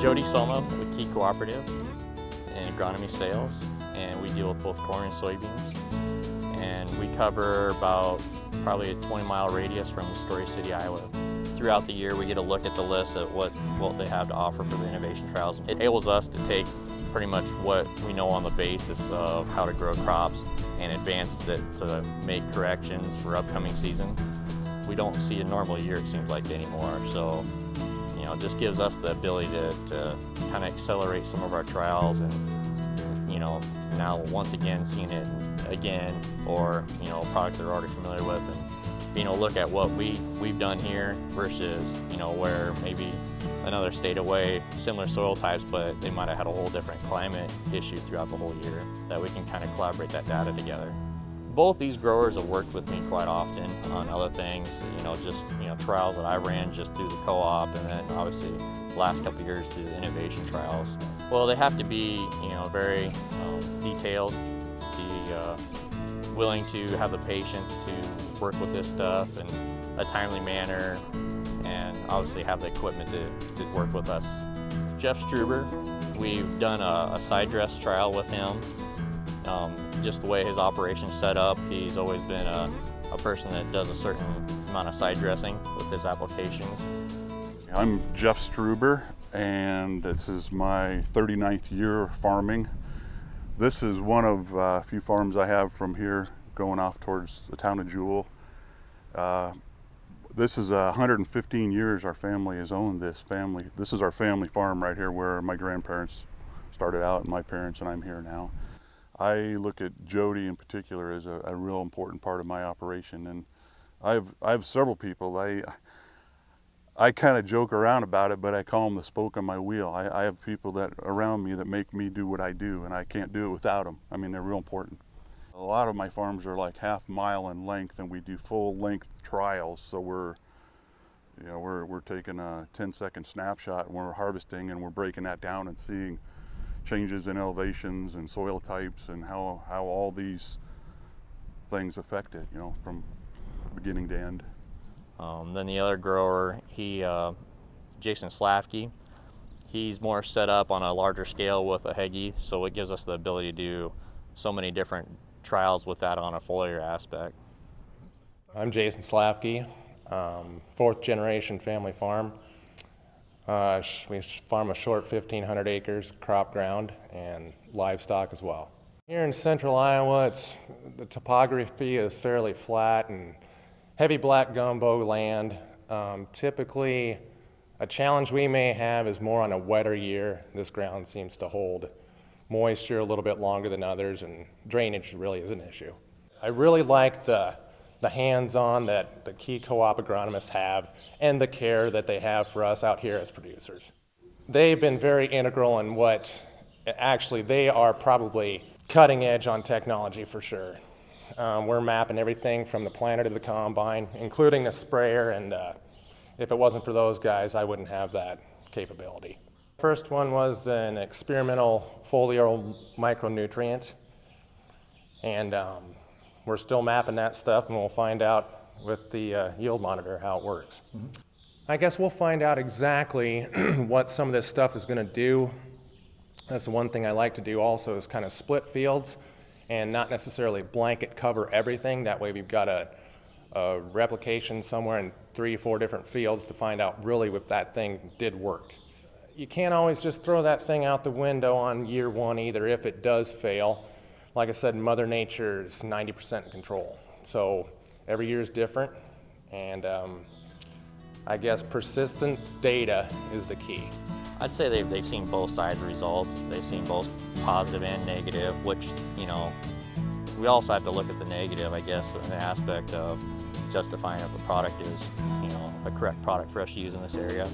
Jody Soma with Key Cooperative in agronomy sales, and we deal with both corn and soybeans. And we cover about probably a 20-mile radius from Story City, Iowa. Throughout the year, we get a look at the list at what they have to offer for the innovation trials. It enables us to take pretty much what we know on the basis of how to grow crops and advance it to make corrections for upcoming seasons. We don't see a normal year, it seems like, anymore. So, you know, it just gives us the ability to kind of accelerate some of our trials, and, you know, now once again seeing it again, or, you know, a product they're already familiar with, and being able to look at what we've done here versus, you know, where maybe another state away, similar soil types, but they might have had a whole different climate issue throughout the whole year, that we can kind of collaborate that data together. Both these growers have worked with me quite often on other things, you know, just, you know, trials that I ran just through the co-op, and then obviously the last couple of years through the innovation trials. Well, they have to be, you know, very detailed, be willing to have the patience to work with this stuff in a timely manner, and obviously have the equipment to work with us. Jeff Struber, we've done a side dress trial with him. Just the way his operation's set up, he's always been a person that does a certain amount of side dressing with his applications. I'm Jeff Struber, and this is my 39th year farming. This is one of a few farms I have from here going off towards the town of Jewell. This is 115 years our family has owned this. This is our family farm right here where my grandparents started out and my parents, and I'm here now. I look at Jody in particular as a real important part of my operation, and I have several people. I kind of joke around about it, but I call them the spoke on my wheel. I have people that around me that make me do what I do, and I can't do it without them. I mean, they're real important. A lot of my farms are like half-mile in length, and we do full-length trials. So we're taking a 10-second snapshot and we're harvesting, and we're breaking that down and seeing changes in elevations and soil types and how all these things affect it, you know, from beginning to end. Then the other grower, Jason Slafke, he's more set up on a larger scale with a Heggie, so it gives us the ability to do so many different trials with that on a foliar aspect. I'm Jason Slafke, fourth generation family farm. We farm a short 1,500 acres crop ground and livestock as well. Here in central Iowa, the topography is fairly flat and heavy black gumbo land. Typically, a challenge we may have is more on a wetter year. This ground seems to hold moisture a little bit longer than others, and drainage really is an issue. I really like the hands-on that the Key Co-op agronomists have and the care that they have for us out here as producers. They've been very integral in they are probably cutting edge on technology for sure. We're mapping everything from the planter to the combine, including the sprayer, and if it wasn't for those guys, I wouldn't have that capability. First one was an experimental foliar micronutrient, and we're still mapping that stuff, and we'll find out with the yield monitor how it works. Mm-hmm. I guess we'll find out exactly what some of this stuff is going to do. That's the one thing I like to do also, is kind of split fields and not necessarily blanket cover everything. That way we've got a replication somewhere in 3 or 4 different fields to find out really if that thing did work. You can't always just throw that thing out the window on year one either if it does fail. Like I said, Mother Nature is 90% in control. So every year is different, and I guess persistent data is the key. I'd say they've seen both sides of the results. They've seen both positive and negative, which, you know, we also have to look at the negative, I guess, in the aspect of justifying if the product is, you know, a correct product for us to use in this area.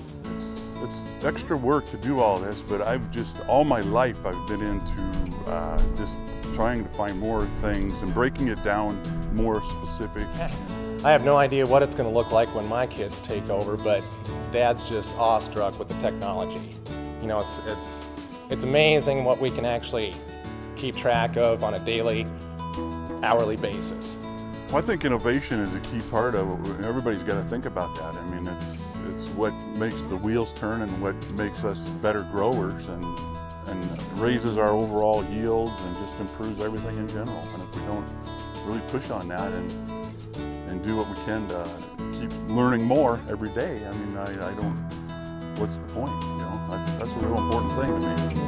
It's extra work to do all this, but all my life I've been into just trying to find more things and breaking it down more specific. I have no idea what it's going to look like when my kids take over, but Dad's just awestruck with the technology. You know, it's amazing what we can actually keep track of on a daily, hourly basis. Well, I think innovation is a key part of it. Everybody's got to think about that. I mean, it's what makes the wheels turn and what makes us better growers and raises our overall yields and just improves everything in general. And if we don't really push on that and do what we can to keep learning more every day, I mean, I don't, what's the point? You know, that's a real important thing to me.